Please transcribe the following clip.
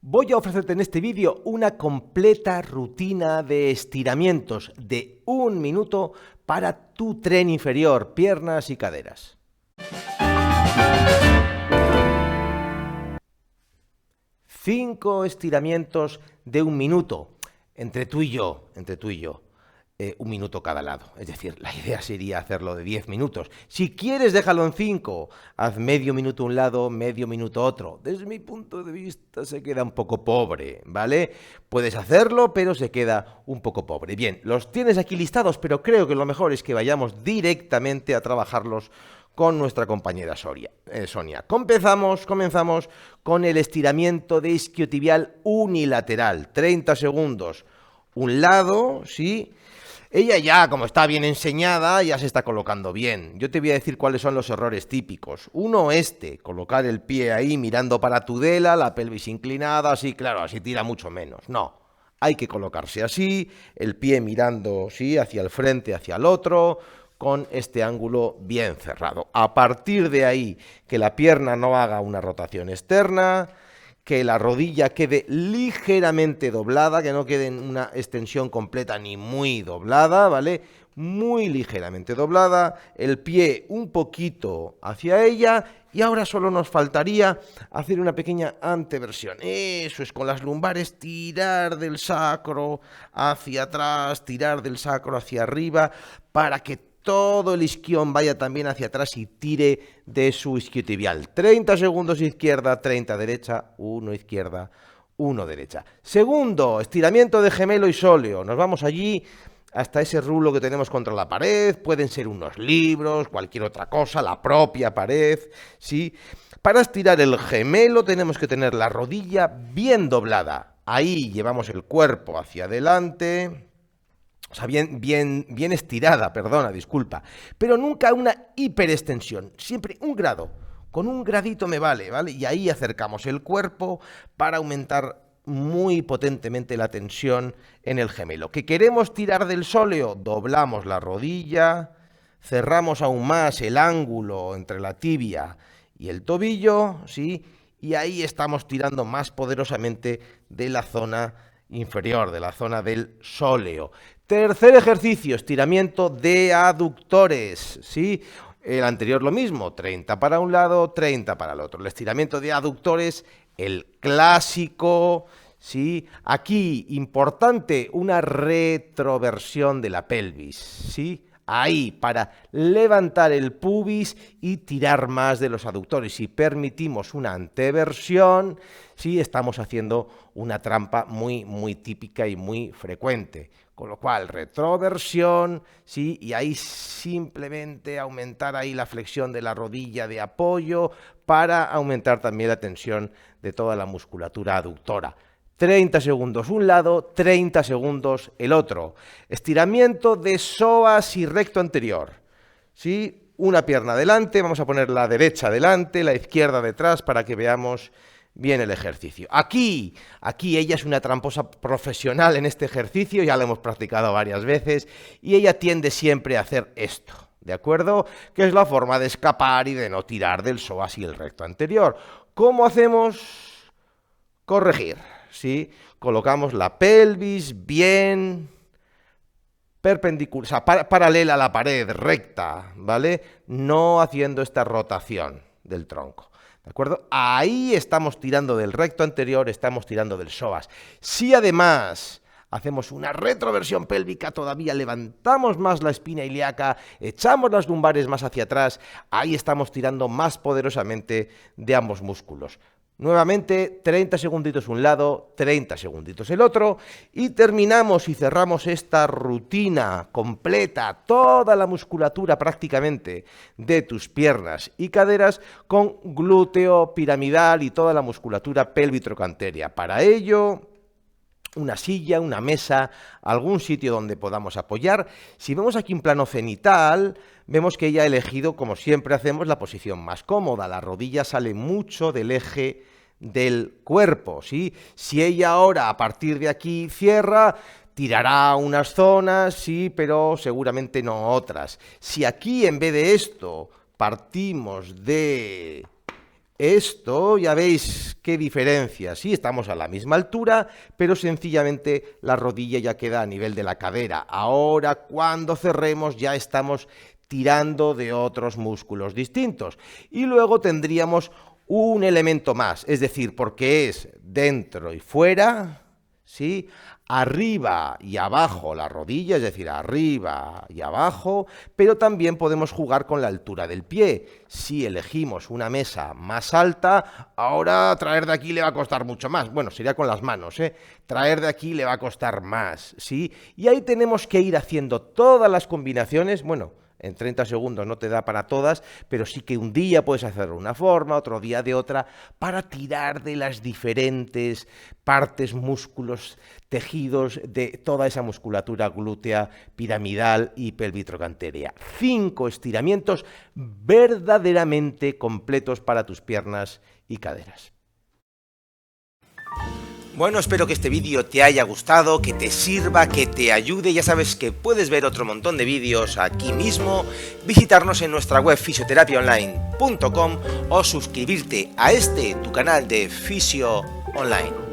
Voy a ofrecerte en este vídeo una completa rutina de estiramientos de 1 minuto para tu tren inferior, piernas y caderas. 5 estiramientos de 1 minuto, entre tú y yo, 1 minuto cada lado. Es decir, la idea sería hacerlo de 10 minutos. Si quieres, déjalo en 5. Haz medio minuto un lado, medio minuto otro. Desde mi punto de vista se queda un poco pobre, ¿vale? Puedes hacerlo, pero se queda un poco pobre. Bien, los tienes aquí listados, pero creo que lo mejor es que vayamos directamente a trabajarlos con nuestra compañera Sonia. Comenzamos con el estiramiento de isquiotibial unilateral. 30 segundos. Un lado, ¿sí? Ella ya, como está bien enseñada, ya se está colocando bien. Yo te voy a decir cuáles son los errores típicos. Uno, colocar el pie ahí mirando para Tudela, la pelvis inclinada, así, claro, así tira mucho menos. No, hay que colocarse así, el pie mirando, sí, hacia el frente, hacia el otro, con este ángulo bien cerrado. A partir de ahí, que la pierna no haga una rotación externa, que la rodilla quede ligeramente doblada, que no quede en una extensión completa ni muy doblada, ¿vale? Muy ligeramente doblada, el pie un poquito hacia ella y ahora solo nos faltaría hacer una pequeña anteversión. Eso es, con las lumbares tirar del sacro hacia atrás, tirar del sacro hacia arriba para que todo el isquión vaya también hacia atrás y tire de su isquiotibial. 30 segundos izquierda, 30 derecha, 1 izquierda, 1 derecha. Segundo, estiramiento de gemelo y sóleo. Nos vamos allí hasta ese rulo que tenemos contra la pared. Pueden ser unos libros, cualquier otra cosa, la propia pared, ¿sí? Para estirar el gemelo tenemos que tener la rodilla bien doblada. Ahí llevamos el cuerpo hacia adelante. O sea, bien estirada, disculpa. Pero nunca una hiperextensión, siempre un grado. Con un gradito me vale, ¿vale? Y ahí acercamos el cuerpo para aumentar muy potentemente la tensión en el gemelo. ¿Que queremos tirar del sóleo? Doblamos la rodilla, cerramos aún más el ángulo entre la tibia y el tobillo, ¿sí? Y ahí estamos tirando más poderosamente de la zona inferior, de la zona del sóleo. Tercer ejercicio, estiramiento de aductores, ¿sí? El anterior lo mismo, 30 para un lado, 30 para el otro. El estiramiento de aductores, el clásico, ¿sí? Aquí, importante, una retroversión de la pelvis, ¿sí? Ahí, para levantar el pubis y tirar más de los aductores. Si permitimos una anteversión, sí, estamos haciendo una trampa muy típica y muy frecuente. Con lo cual, retroversión, sí, y ahí simplemente aumentar ahí la flexión de la rodilla de apoyo para aumentar también la tensión de toda la musculatura aductora. 30 segundos un lado, 30 segundos el otro. Estiramiento de psoas y recto anterior. ¿Sí? Una pierna adelante, vamos a poner la derecha adelante, la izquierda detrás para que veamos bien el ejercicio. Aquí ella es una tramposa profesional en este ejercicio, ya lo hemos practicado varias veces, y ella tiende siempre a hacer esto, ¿de acuerdo? Que es la forma de escapar y de no tirar del psoas y el recto anterior. ¿Cómo hacemos? Corregir. ¿Sí? Colocamos la pelvis bien perpendicular, o sea, paralela a la pared, recta, ¿vale? No haciendo esta rotación del tronco, ¿de acuerdo? Ahí estamos tirando del recto anterior, estamos tirando del psoas. Si además hacemos una retroversión pélvica, todavía levantamos más la espina ilíaca, echamos las lumbares más hacia atrás, ahí estamos tirando más poderosamente de ambos músculos. Nuevamente, 30 segunditos un lado, 30 segunditos el otro, y terminamos y cerramos esta rutina completa, toda la musculatura prácticamente de tus piernas y caderas con glúteo piramidal y toda la musculatura pelvitrocanteria. Para ello, una silla, una mesa, algún sitio donde podamos apoyar. Si vemos aquí un plano cenital, vemos que ella ha elegido, como siempre hacemos, la posición más cómoda. La rodilla sale mucho del eje del cuerpo, ¿sí? Si ella ahora, a partir de aquí, cierra, tirará unas zonas, sí, pero seguramente no otras. Si aquí, en vez de esto, partimos de Esto ya veis qué diferencia. Sí, estamos a la misma altura, pero sencillamente la rodilla ya queda a nivel de la cadera. Ahora, cuando cerremos, ya estamos tirando de otros músculos distintos. Y luego tendríamos un elemento más, es decir, porque es dentro y fuera, ¿sí? Arriba y abajo la rodilla, es decir, arriba y abajo, pero también podemos jugar con la altura del pie. Si elegimos una mesa más alta, ahora traer de aquí le va a costar mucho más. Bueno, sería con las manos, ¿eh? Traer de aquí le va a costar más, ¿sí? Y ahí tenemos que ir haciendo todas las combinaciones, bueno, en 30 segundos no te da para todas, pero sí que un día puedes hacerlo de una forma, otro día de otra, para tirar de las diferentes partes, músculos, tejidos, de toda esa musculatura glútea, piramidal y pelvitrocantérea. 5 estiramientos verdaderamente completos para tus piernas y caderas. Bueno, espero que este vídeo te haya gustado, que te sirva, que te ayude. Ya sabes que puedes ver otro montón de vídeos aquí mismo, visitarnos en nuestra web fisioterapiaonline.com o suscribirte a tu canal de Fisio Online.